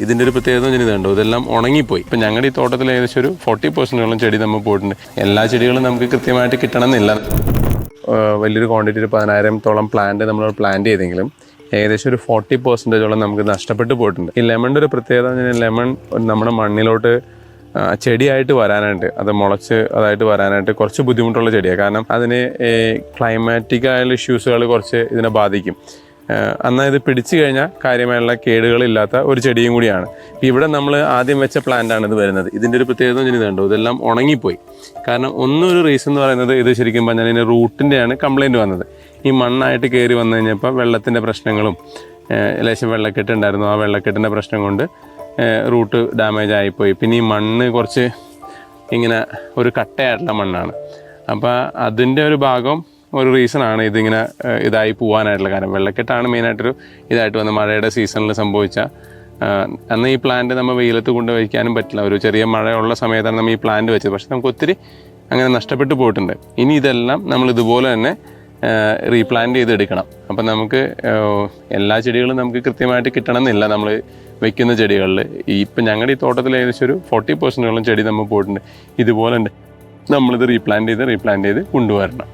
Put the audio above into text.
ഇതിൻ്റെ ഒരു പ്രത്യേകത ഇതുണ്ടോ, ഇതെല്ലാം ഉണങ്ങിപ്പോയി. ഇപ്പം ഞങ്ങളുടെ ഈ തോട്ടത്തിൽ ഏകദേശം ഒരു 40% ചെടി നമ്മൾ പോയിട്ടുണ്ട്. എല്ലാ ചെടികളും നമുക്ക് കൃത്യമായിട്ട് കിട്ടണമെന്നില്ല. വലിയൊരു ക്വാണ്ടിറ്റി ഒരു 10,000-ഓളം പ്ലാന്റ് നമ്മൾ പ്ലാന്റ് ചെയ്തെങ്കിലും ഏകദേശം ഒരു 40% നമുക്ക് നഷ്ടപ്പെട്ടു പോയിട്ടുണ്ട്. ഈ ലെമണിൻ്റെ ഒരു പ്രത്യേകത ലെമൺ നമ്മുടെ മണ്ണിലോട്ട് ചെടിയായിട്ട് വരാനായിട്ട്, അത് മുളച്ച് അതായിട്ട് വരാനായിട്ട് കുറച്ച് ബുദ്ധിമുട്ടുള്ള ചെടിയാണ്. കാരണം അതിന് ക്ലൈമാറ്റിക്കായുള്ള ഇഷ്യൂസുകൾ കുറച്ച് ഇതിനെ ബാധിക്കും. എന്നാൽ ഇത് പിടിച്ചു കഴിഞ്ഞാൽ കാര്യമായുള്ള കേടുകളില്ലാത്ത ഒരു ചെടിയും കൂടിയാണ്. ഇവിടെ നമ്മൾ ആദ്യം വെച്ച പ്ലാന്റാണ് ഇത് വരുന്നത്. ഇതിൻ്റെ ഒരു പ്രത്യേകത ഇതുണ്ടോ, ഇതെല്ലാം ഉണങ്ങിപ്പോയി. കാരണം ഒന്നൊരു റീസൺ എന്ന് പറയുന്നത് ഇത് ശരിക്കും പറഞ്ഞാൽ ഇതിൻ്റെ റൂട്ടിൻ്റെയാണ് കംപ്ലയിൻറ്റ് വന്നത്. ഈ മണ്ണായിട്ട് കയറി വന്നു കഴിഞ്ഞപ്പോൾ വെള്ളത്തിൻ്റെ പ്രശ്നങ്ങളും ലേശം വെള്ളക്കെട്ട് ഉണ്ടായിരുന്നു. ആ വെള്ളക്കെട്ടിൻ്റെ പ്രശ്നം കൊണ്ട് റൂട്ട് ഡാമേജ് ആയിപ്പോയി. പിന്നെ ഈ മണ്ണ് കുറച്ച് ഇങ്ങനെ ഒരു കട്ടയായിട്ടുള്ള മണ്ണാണ്. അപ്പോൾ അതിൻ്റെ ഒരു ഭാഗം ഒരു റീസണാണ് ഇതിങ്ങനെ ഇതായി പോകാനായിട്ടുള്ള കാര്യം. വെള്ളക്കെട്ടാണ് മെയിനായിട്ടൊരു ഇതായിട്ട് വന്നത്. മഴയുടെ സീസണിൽ സംഭവിച്ച അന്ന് ഈ പ്ലാന്റ് നമ്മൾ വെയിലത്ത് കൊണ്ടുവയ്ക്കാനും പറ്റില്ല. ഒരു ചെറിയ മഴയുള്ള സമയത്താണ് നമ്മൾ ഈ പ്ലാന്റ് വെച്ചത്. പക്ഷെ നമുക്ക് ഒത്തിരി അങ്ങനെ നഷ്ടപ്പെട്ടു പോയിട്ടുണ്ട്. ഇനി ഇതെല്ലാം നമ്മൾ ഇതുപോലെ തന്നെ റീപ്ലാന്റ് ചെയ്തെടുക്കണം. അപ്പം നമുക്ക് എല്ലാ ചെടികളും നമുക്ക് കൃത്യമായിട്ട് കിട്ടണമെന്നില്ല. നമ്മൾ വെക്കുന്ന ചെടികളിൽ ഇപ്പം ഞങ്ങളുടെ ഈ തോട്ടത്തിൽ ഏകദേശം ഒരു 40% ചെടി നമ്മൾ പോയിട്ടുണ്ട്. ഇതുപോലെ ഉണ്ട്. നമ്മളിത് റീപ്ലാന്റ് ചെയ്ത് കൊണ്ടുവരണം.